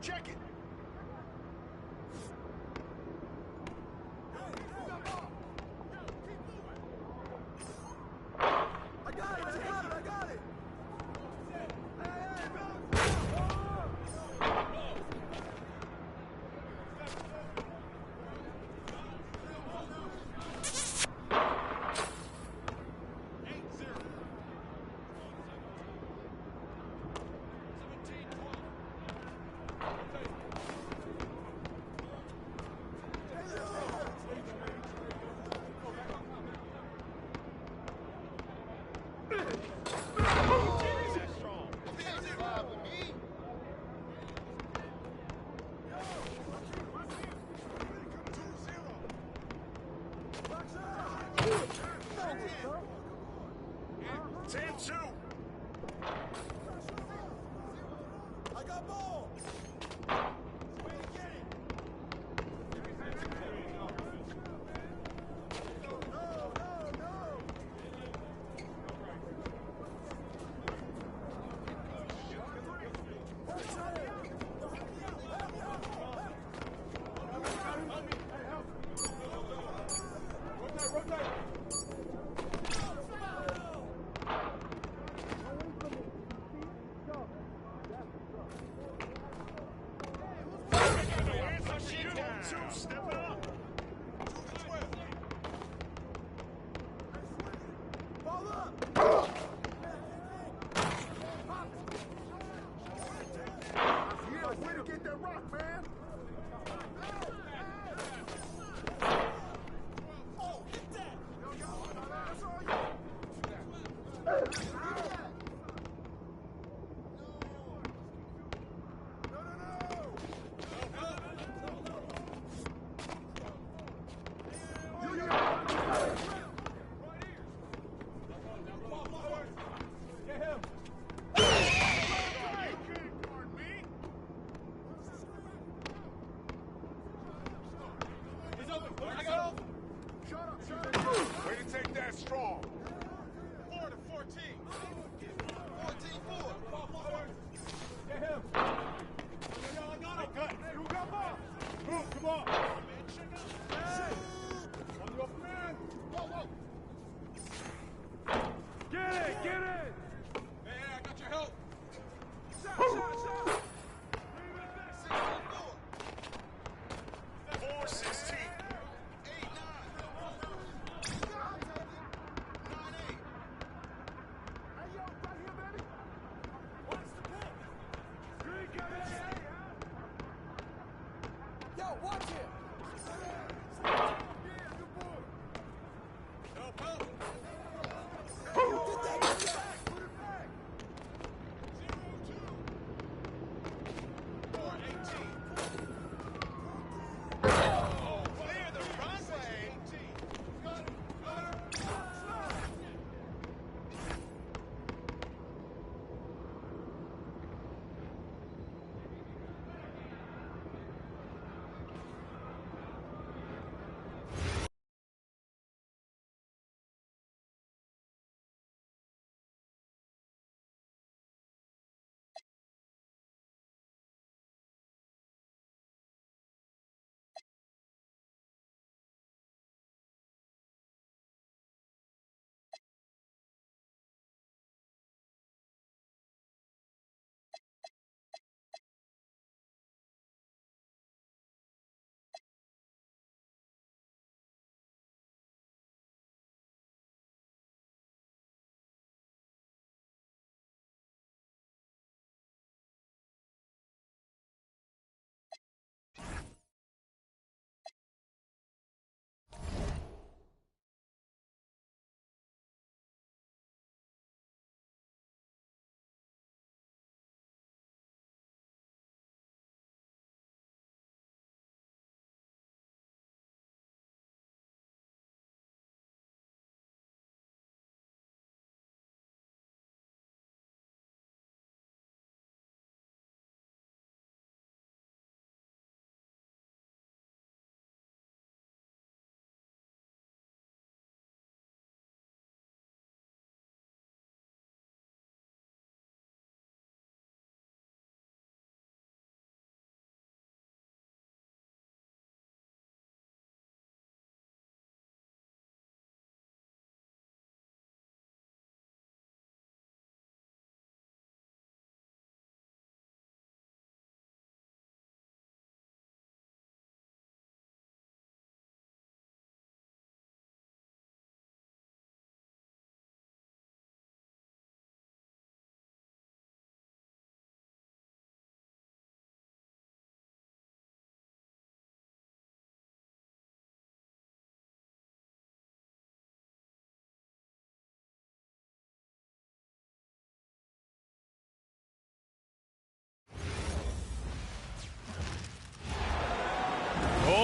Check it. I got it.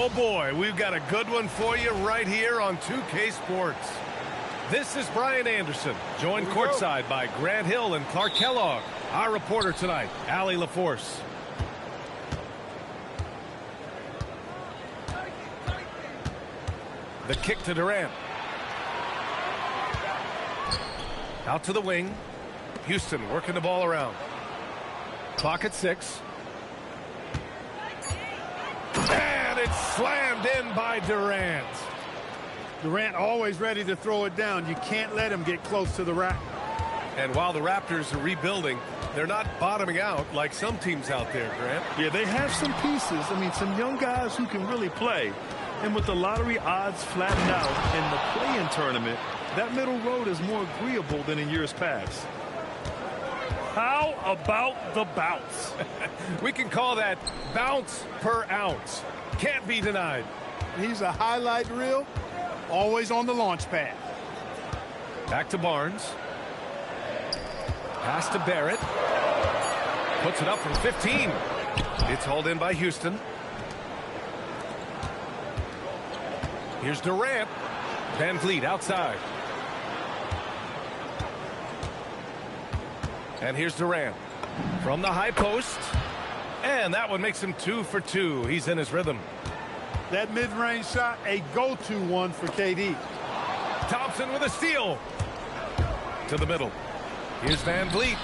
Oh boy, we've got a good one for you right here on 2K Sports. This is Brian Anderson, joined courtside by Grant Hill and Clark Kellogg. Our reporter tonight, Allie LaForce. The kick to Durant. Out to the wing. Houston working the ball around. Clock at 6. And it's slammed in by Durant. Durant always ready to throw it down. You can't let him get close to the rack. And while the Raptors are rebuilding, they're not bottoming out like some teams out there, Grant. Yeah, they have some pieces. I mean, some young guys who can really play. And with the lottery odds flattened out in the play-in tournament, that middle road is more agreeable than in years past. How about the bounce? We can call that bounce per ounce. Can't be denied. He's a highlight reel, always on the launch pad. Back to Barnes. Pass to Barrett. Puts it up from 15. It's hauled in by Houston. Here's Durant. Van Vliet outside. And here's Durant from the high post. And that one makes him 2 for 2. He's in his rhythm. That mid-range shot, a go-to one for KD. Thompson with a steal. To the middle. Here's Van Vliet.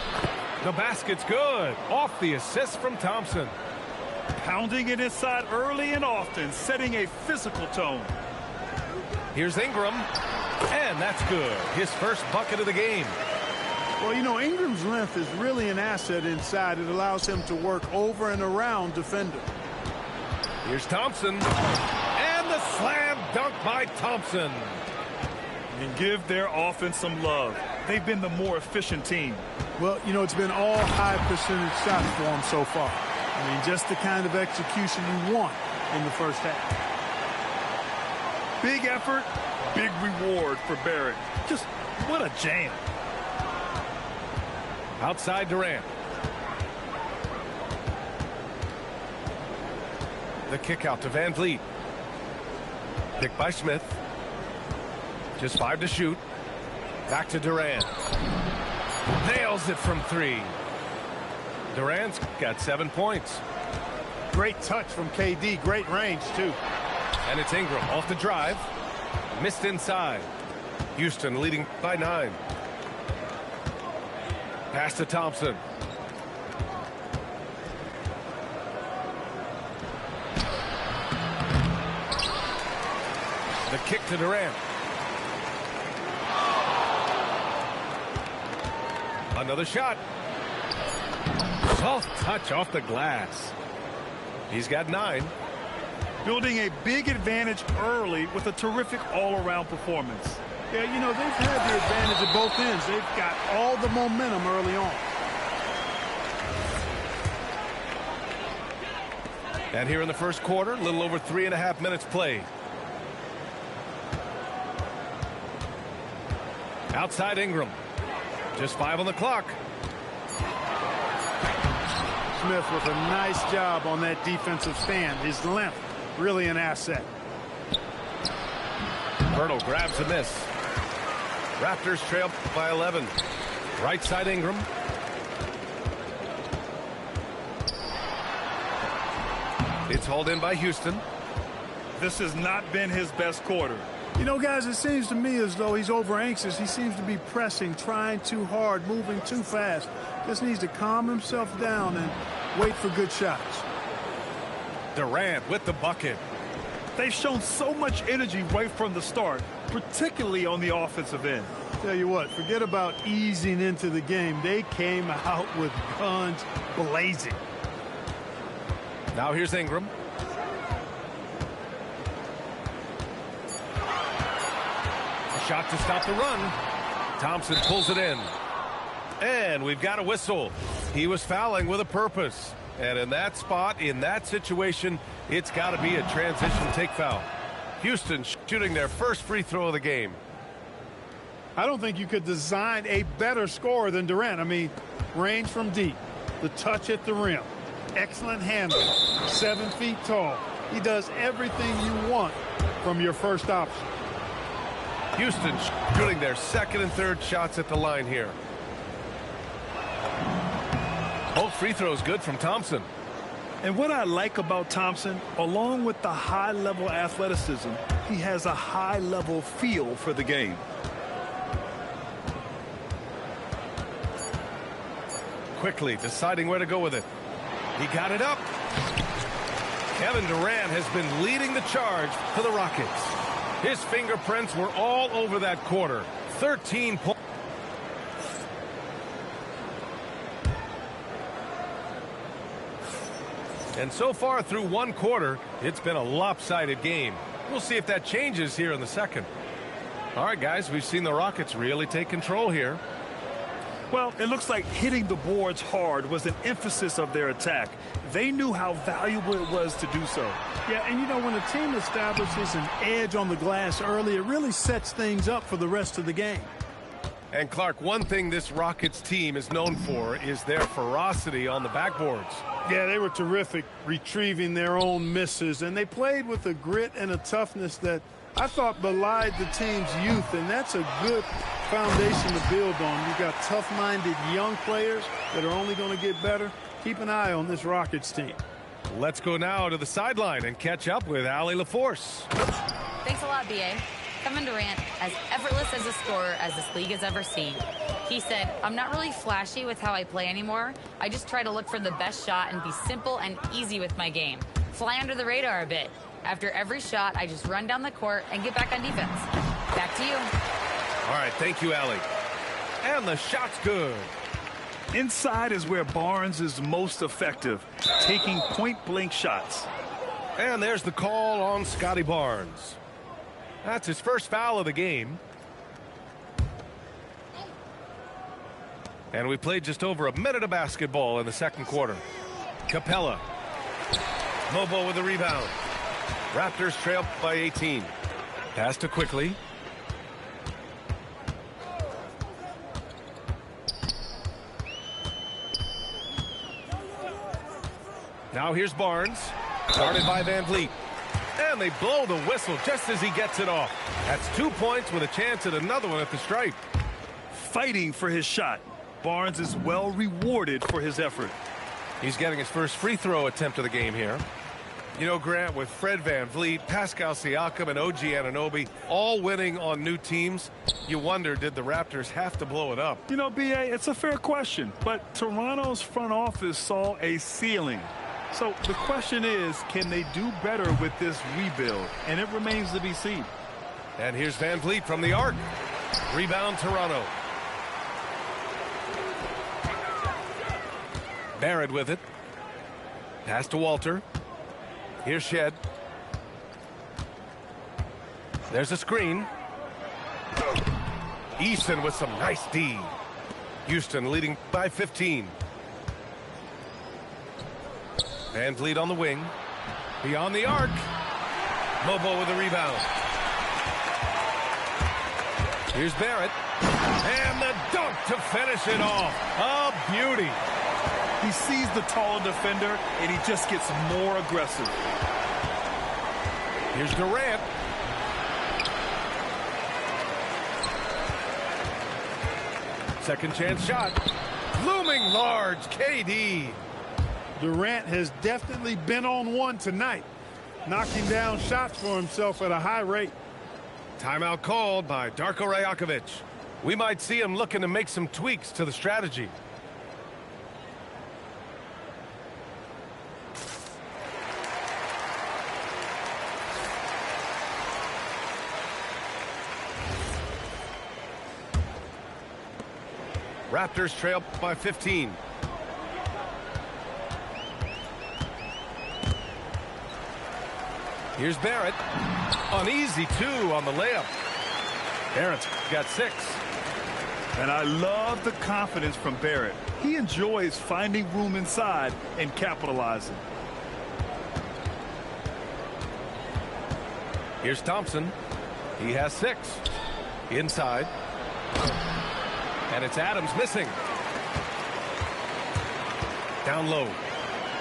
The basket's good. Off the assist from Thompson. Pounding it inside early and often, setting a physical tone. Here's Ingram. And that's good. His first bucket of the game. Well, you know, Ingram's length is really an asset inside. It allows him to work over and around defender. Here's Thompson. And the slam dunk by Thompson. And give their offense some love. They've been the more efficient team. Well, you know, it's been all high percentage shots for them so far. I mean, just the kind of execution you want in the first half. Big effort, big reward for Barrett. Just what a jam. Outside Durant. The kick out to Van Vliet. Pick by Smith. Just 5 to shoot. Back to Durant. Nails it from 3. Durant's got 7 points. Great touch from KD. Great range, too. And it's Ingram off the drive. Missed inside. Houston leading by 9. Pass to Thompson. The kick to Durant. Another shot. Soft touch off the glass. He's got 9. Building a big advantage early with a terrific all-around performance. Yeah, you know, they've had the advantage at both ends. They've got all the momentum early on. And here in the first quarter, a little over 3.5 minutes played. Outside Ingram. Just 5 on the clock. Smith with a nice job on that defensive stand. His length, really an asset. Bertle grabs a miss. Raptors trail by 11. Right side Ingram. It's hauled in by Houston. This has not been his best quarter. You know, guys, it seems to me as though he's over anxious. He seems to be pressing, trying too hard, moving too fast. Just needs to calm himself down and wait for good shots. Durant with the bucket. They've shown so much energy right from the start, particularly on the offensive end. Tell you what, forget about easing into the game. They came out with guns blazing. Now here's Ingram. A shot to stop the run. Thompson pulls it in. And we've got a whistle. He was fouling with a purpose. And in that spot, in that situation, it's got to be a transition take foul. Houston shooting their first free throw of the game. I don't think you could design a better scorer than Durant. I mean, range from deep, the touch at the rim, excellent handling, 7 feet tall. He does everything you want from your first option. Houston shooting their second and third shots at the line here. Both free throws good from Thompson. And what I like about Thompson, along with the high-level athleticism, he has a high-level feel for the game. Quickly deciding where to go with it. He got it up. Kevin Durant has been leading the charge for the Rockets. His fingerprints were all over that quarter. 13 points. And so far through one quarter, it's been a lopsided game. We'll see if that changes here in the second. All right, guys, we've seen the Rockets really take control here. Well, it looks like hitting the boards hard was an emphasis of their attack. They knew how valuable it was to do so. Yeah, and you know, when a team establishes an edge on the glass early, it really sets things up for the rest of the game. And Clark, one thing this Rockets team is known for is their ferocity on the backboards. Yeah, they were terrific retrieving their own misses, and they played with a grit and a toughness that I thought belied the team's youth, and that's a good foundation to build on. You've got tough-minded young players that are only going to get better. Keep an eye on this Rockets team. Let's go now to the sideline and catch up with Allie LaForce. Thanks a lot, B.A. Kevin Durant, as effortless as a scorer as this league has ever seen. He said, I'm not really flashy with how I play anymore. I just try to look for the best shot and be simple and easy with my game. Fly under the radar a bit. After every shot, I just run down the court and get back on defense. Back to you. All right, thank you, Allie. And the shot's good. Inside is where Barnes is most effective, taking point-blank shots. And there's the call on Scotty Barnes. That's his first foul of the game. And we played just over a minute of basketball in the second quarter. Capella. Mobo with the rebound. Raptors trail by 18. Pass to Quickly. Now here's Barnes. Started by Van Vliet. And they blow the whistle just as he gets it off. That's 2 points with a chance at another one at the stripe. Fighting for his shot. Barnes is well rewarded for his effort. He's getting his first free throw attempt of the game here. You know, Grant, with Fred Van Vliet, Pascal Siakam, and OG Anunoby all winning on new teams, you wonder, did the Raptors have to blow it up? You know, B.A., it's a fair question, but Toronto's front office saw a ceiling. So the question is, can they do better with this rebuild? And it remains to be seen. And here's Van Vliet from the arc. Rebound, Toronto. Barrett with it. Pass to Walter. Here's Shed. There's a screen. Easton with some nice D. Houston leading by 15. Van Vliet on the wing. Beyond the arc. Mobo with a rebound. Here's Barrett. And the dunk to finish it off. A beauty. He sees the taller defender, and he just gets more aggressive. Here's Durant. Second chance shot. Looming large, KD. Durant has definitely been on one tonight, knocking down shots for himself at a high rate. Timeout called by Darko Rajakovic. We might see him looking to make some tweaks to the strategy. Raptors trail by 15. Here's Barrett. An easy 2 on the layup. Barrett's got 6. And I love the confidence from Barrett. He enjoys finding room inside and capitalizing. Here's Thompson. He has 6. Inside. And it's Adams missing. Down low.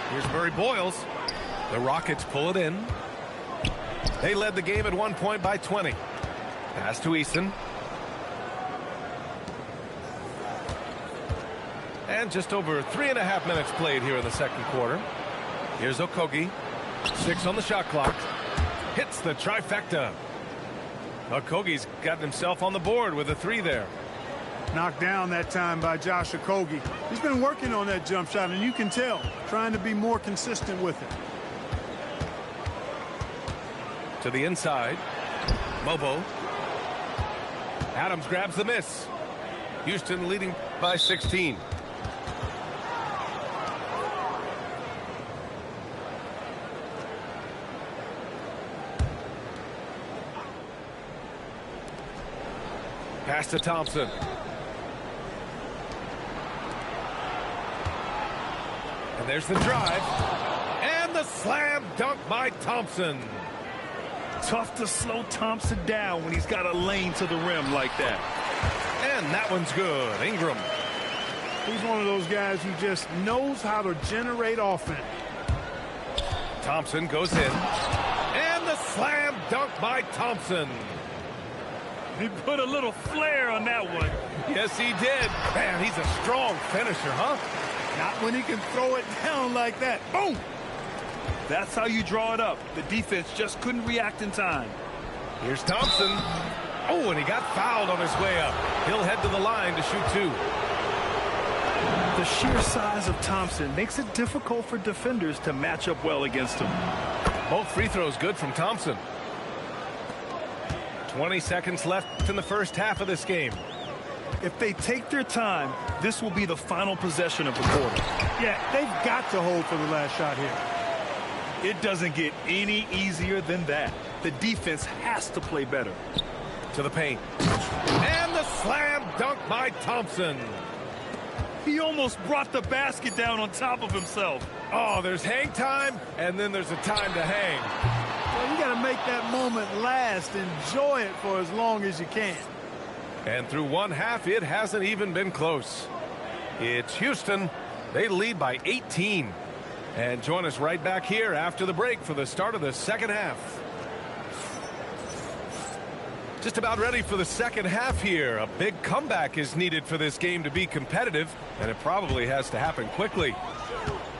Here's Murray Boyles. The Rockets pull it in. They led the game at one point by 20. Pass to Easton. And just over 3.5 minutes played here in the second quarter. Here's Okogie. 6 on the shot clock. Hits the trifecta. Okogie's gotten himself on the board with a 3 there. Knocked down that time by Josh Okogie. He's been working on that jump shot, and you can tell, trying to be more consistent with it. To the inside. Mobo. Adams grabs the miss. Houston leading by 16. Pass to Thompson. And there's the drive. And the slam dunk by Thompson. Tough to slow Thompson down when he's got a lane to the rim like that. And that one's good. Ingram. He's one of those guys who just knows how to generate offense. Thompson goes in. And the slam dunk by Thompson. He put a little flair on that one. Yes, he did. Man, he's a strong finisher, huh? Not when he can throw it down like that. Boom! That's how you draw it up. The defense just couldn't react in time. Here's Thompson. Oh, and he got fouled on his way up. He'll head to the line to shoot 2. The sheer size of Thompson makes it difficult for defenders to match up well against him. Both free throws good from Thompson. 20 seconds left in the first half of this game. If they take their time, this will be the final possession of the quarter. Yeah, they've got to hold for the last shot here. It doesn't get any easier than that. The defense has to play better. To the paint. And the slam dunk by Thompson. He almost brought the basket down on top of himself. Oh, there's hang time, and then there's a time to hang. Well, you got to make that moment last. Enjoy it for as long as you can. And through one half, it hasn't even been close. It's Houston. They lead by 18. And join us right back here after the break for the start of the second half. Just about ready for the second half here. A big comeback is needed for this game to be competitive, and it probably has to happen quickly.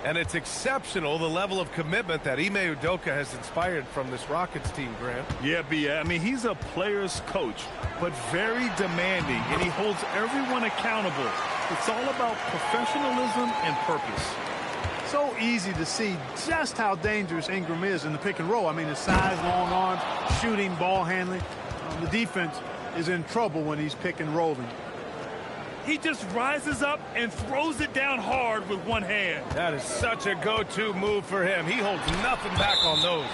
And it's exceptional, the level of commitment that Ime Udoka has inspired from this Rockets team, Grant. Yeah, B.A. I mean, he's a player's coach, but very demanding, and he holds everyone accountable. It's all about professionalism and purpose. So easy to see just how dangerous Ingram is in the pick and roll. I mean, his size, long arms, shooting, ball handling. The defense is in trouble when he's pick and rolling. He just rises up and throws it down hard with one hand. That is such a go-to move for him. He holds nothing back on those.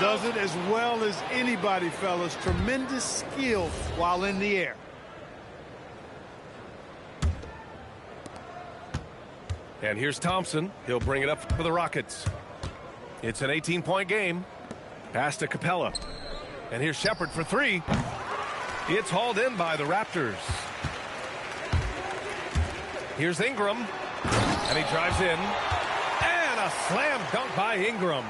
Does it as well as anybody, fellas. Tremendous skill while in the air. And here's Thompson. He'll bring it up for the Rockets. It's an 18-point game. Pass to Capella. And here's Shepherd for 3. It's hauled in by the Raptors. Here's Ingram. And he drives in. And a slam dunk by Ingram.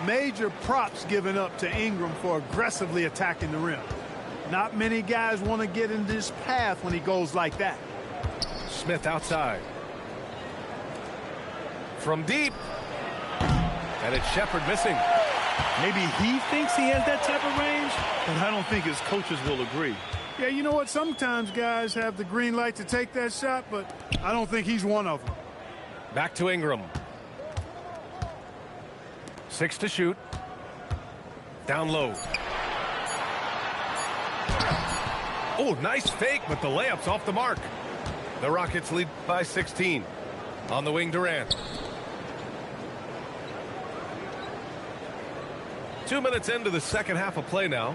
Major props given up to Ingram for aggressively attacking the rim. Not many guys want to get in this path when he goes like that. Smith outside. From deep. And it's Shepherd missing. Maybe he thinks he has that type of range, but I don't think his coaches will agree. Yeah, you know what? Sometimes guys have the green light to take that shot, but I don't think he's one of them. Back to Ingram. 6 to shoot. Down low. Oh, nice fake, but the layup's off the mark. The Rockets lead by 16. On the wing, Durant. 2 minutes into the second half of play now.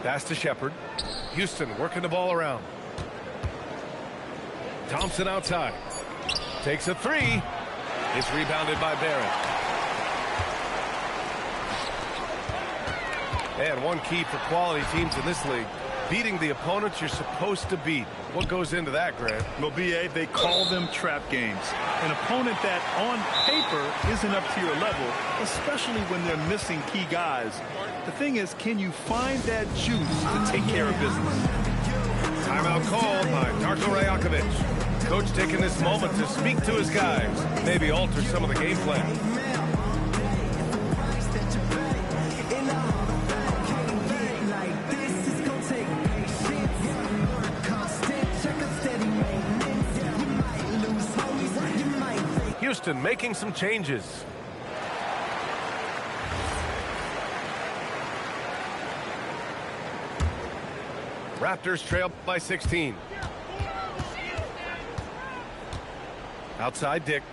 Pass to Shepherd. Houston working the ball around. Thompson outside. Takes a 3. It's rebounded by Barrett. And one key for quality teams in this league beating the opponents you're supposed to beat. What goes into that, Grant? Well, BA, they call them trap games. An opponent that on paper isn't up to your level, especially when they're missing key guys. The thing is, can you find that juice to take care of business? Timeout called by Darko Rajakovic. Coach taking this moment to speak to his guys, maybe alter some of the game plan. Houston making some changes. Raptors trail by 16. Outside Dick.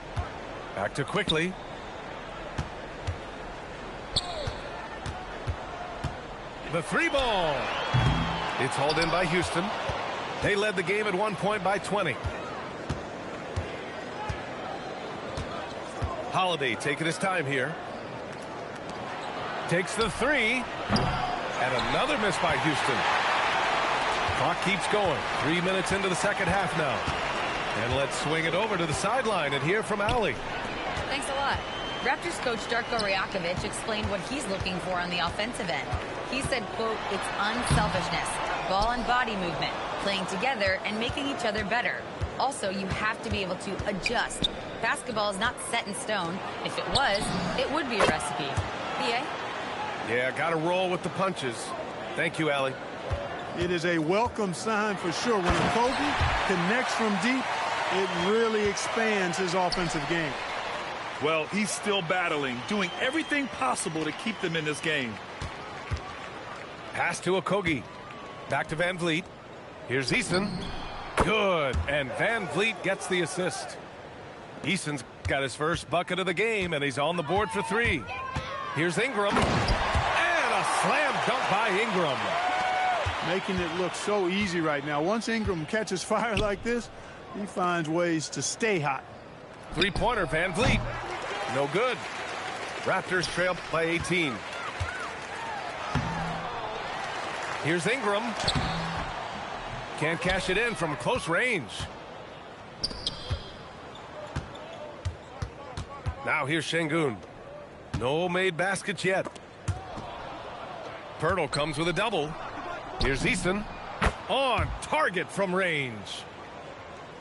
Back to Quickly. The three ball. It's hauled in by Houston. They led the game at one point by 20. Holiday taking his time here. Takes the three. And another miss by Houston. Clock keeps going. 3 minutes into the second half now. And let's swing it over to the sideline and hear from Allie. Thanks a lot. Raptors coach Darko Rajakovic explained what he's looking for on the offensive end. He said, quote, it's unselfishness, ball and body movement, playing together and making each other better. Also, you have to be able to adjust. Basketball is not set in stone. If it was, it would be a recipe. BA? Yeah, got to roll with the punches. Thank you, Allie. It is a welcome sign for sure. When a Kobe connects from deep, it really expands his offensive game. Well, he's still battling, doing everything possible to keep them in this game. Pass to Okogie. Back to Van Vliet. Here's Eason. Good. And Van Vliet gets the assist. Eason's got his first bucket of the game, and he's on the board for three. Here's Ingram. And a slam dunk by Ingram. Making it look so easy right now. Once Ingram catches fire like this, he finds ways to stay hot. Three-pointer, Van Vliet. No good. Raptors trail by 18. Here's Ingram. Can't cash it in from close range. Now here's Şengün. No made baskets yet. Pirtle comes with a double. Here's Eason. On target from range.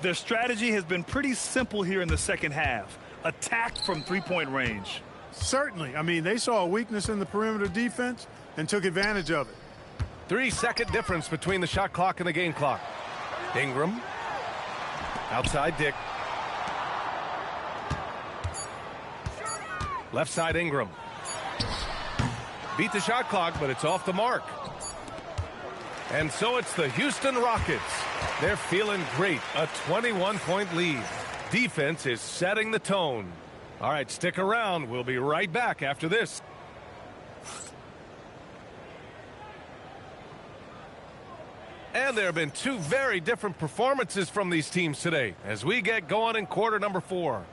Their strategy has been pretty simple here in the second half. Attack from three-point range. Certainly. I mean, they saw a weakness in the perimeter defense and took advantage of it. 3-second difference between the shot clock and the game clock. Ingram. Outside Dick. Left side Ingram. Beat the shot clock, but it's off the mark. And so it's the Houston Rockets. They're feeling great. A 21-point lead. Defense is setting the tone. All right, stick around. We'll be right back after this. And there have been two very different performances from these teams today as we get going in quarter number 4.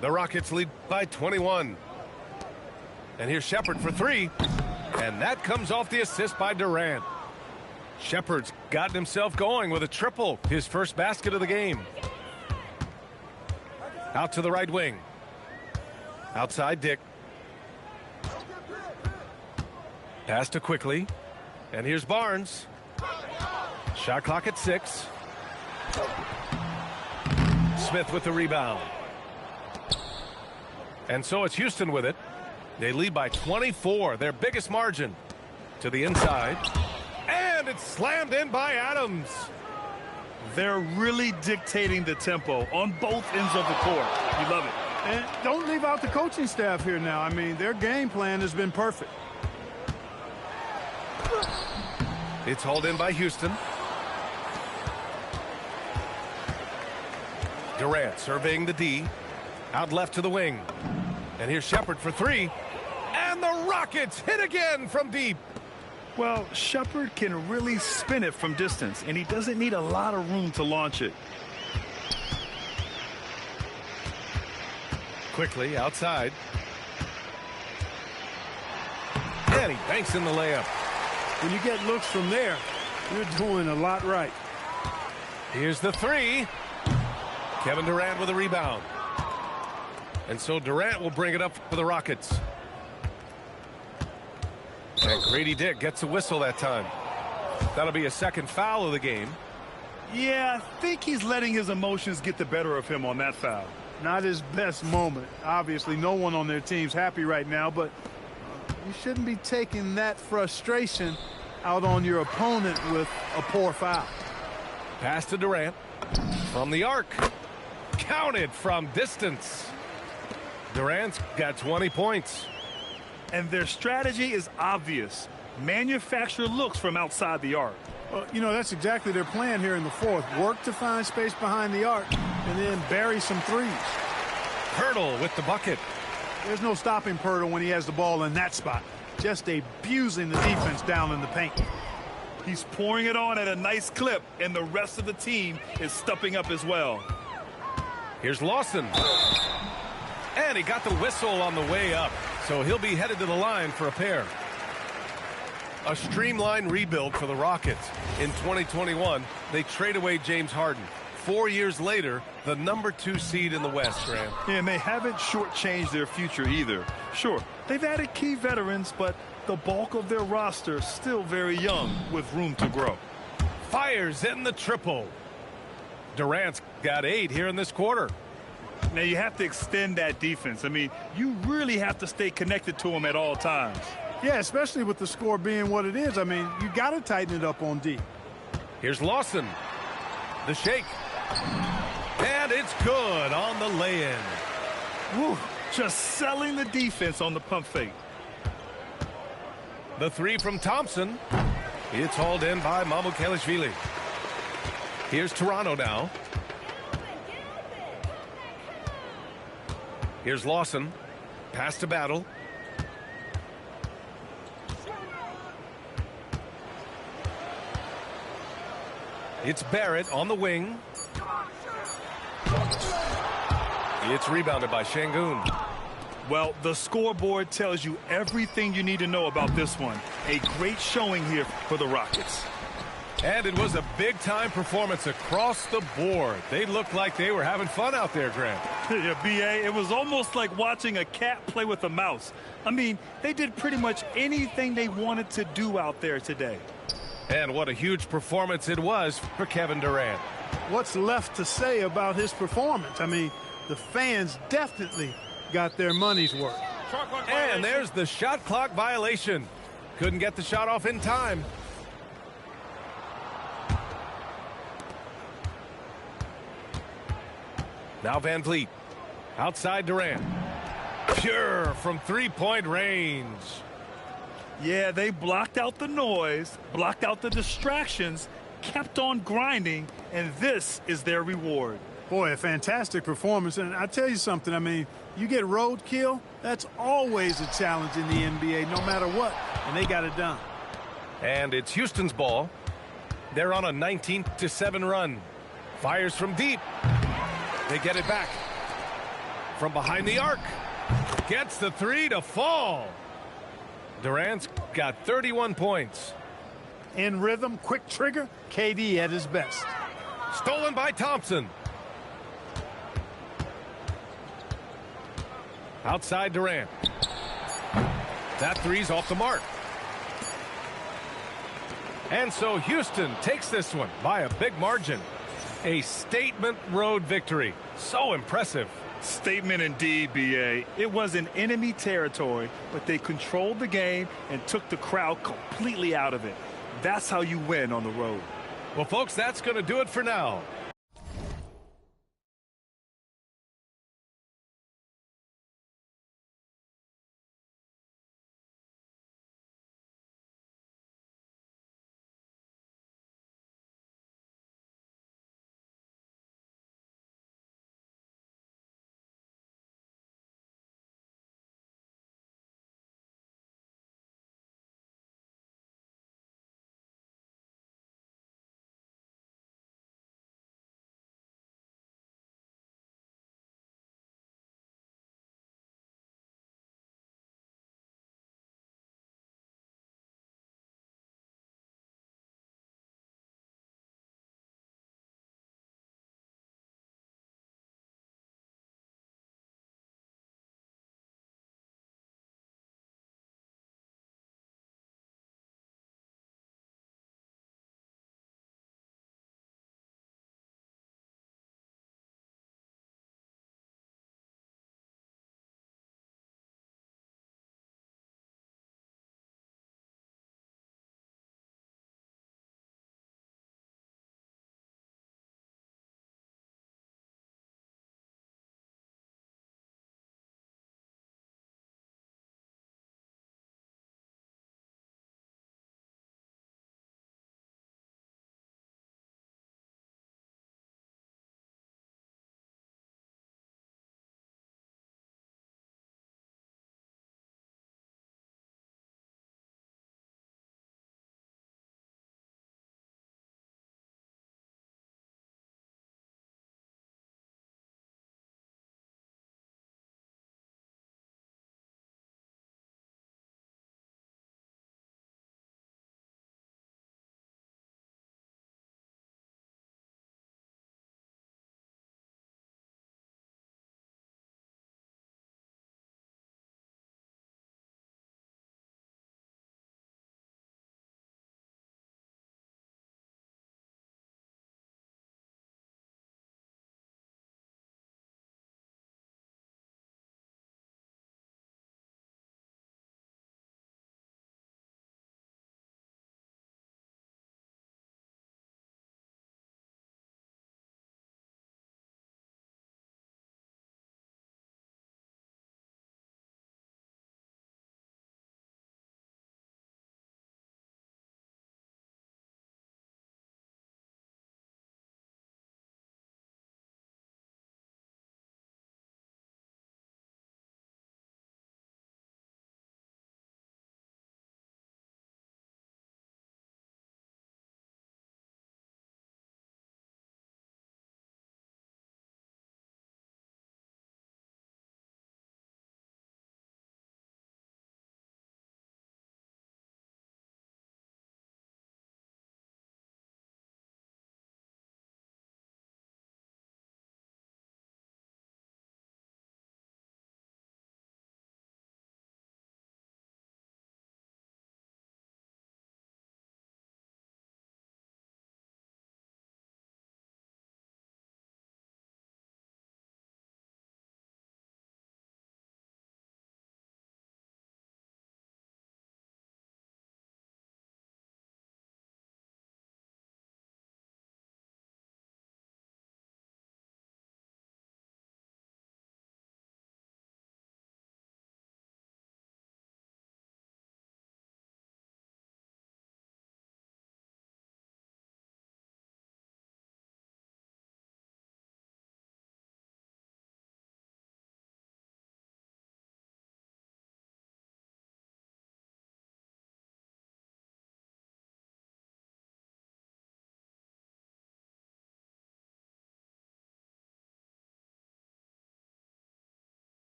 The Rockets lead by 21. And here's Shepherd for three. And that comes off the assist by Durant. Shepherd's gotten himself going with a triple, his first basket of the game. Out to the right wing. Outside Dick. Pass to Quickly. And here's Barnes. Shot clock at 6. Smith with the rebound. And so it's Houston with it. They lead by 24, their biggest margin. To the inside. And it's slammed in by Adams. They're really dictating the tempo on both ends of the court. You love it. And don't leave out the coaching staff here now. I mean, their game plan has been perfect. It's hauled in by Houston. Durant surveying the D. Out left to the wing. And here's Shepherd for three. And the Rockets hit again from deep. Well, Shepherd can really spin it from distance, and he doesn't need a lot of room to launch it. quickly outside. And he banks in the layup. When you get looks from there, you're doing a lot right. Here's the three. Kevin Durant with a rebound. And so Durant will bring it up for the Rockets. And Grady Dick gets a whistle that time. That'll be a second foul of the game. Yeah, I think he's letting his emotions get the better of him on that foul. Not his best moment. Obviously, no one on their team's happy right now, but you shouldn't be taking that frustration out on your opponent with a poor foul. Pass to Durant. From the arc. Counted from distance. Durant's got 20 points. And their strategy is obvious. Manufacture looks from outside the arc. Well, you know, that's exactly their plan here in the fourth. Work to find space behind the arc and then bury some threes. Pirtle with the bucket. There's no stopping Pirtle when he has the ball in that spot. Just abusing the defense down in the paint. He's pouring it on at a nice clip, and the rest of the team is stepping up as well. Here's Lawson. And he got the whistle on the way up, so he'll be headed to the line for a pair. A streamlined rebuild for the Rockets. In 2021, they trade away James Harden. 4 years later, the #2 seed in the West, Graham. And they haven't shortchanged their future either. Sure, they've added key veterans, but the bulk of their roster is still very young with room to grow. Fires in the triple. Durant's got 8 here in this quarter. Now you have to extend that defense. I mean, you really have to stay connected to them at all times. Yeah, especially with the score being what it is. I mean, you got to tighten it up on D. Here's Lawson. The shake. And it's good on the lay-in. Woo, just selling the defense on the pump fake. The three from Thompson. It's hauled in by Mamukelashvili. Here's Toronto now. Here's Lawson. Pass to Battle. It's Barrett on the wing. It's rebounded by Şengün. Well, the scoreboard tells you everything you need to know about this one. A great showing here for the Rockets. And it was a big-time performance across the board. They looked like they were having fun out there, Grant. Yeah, B.A., it was almost like watching a cat play with a mouse. I mean, they did pretty much anything they wanted to do out there today. And what a huge performance it was for Kevin Durant. What's left to say about his performance? I mean, the fans definitely got their money's worth. And there's the shot clock violation. Couldn't get the shot off in time. Now Van Vliet. Outside Durant. Pure from three-point range. Yeah, they blocked out the noise, blocked out the distractions, kept on grinding, and this is their reward. Boy, a fantastic performance. And I tell you something, I mean, you get roadkill, that's always a challenge in the NBA, no matter what. And they got it done. And it's Houston's ball. They're on a 19-7 run. Fires from deep. They get it back. From behind the arc. Gets the three to fall. Durant's got 31 points. In rhythm, quick trigger, KD at his best. Stolen by Thompson. Outside Durant. That three's off the mark. And so Houston takes this one by a big margin. A statement road victory. So impressive. Statement indeed, B.A. It was in enemy territory, but they controlled the game and took the crowd completely out of it. That's how you win on the road. Well, folks, that's going to do it for now.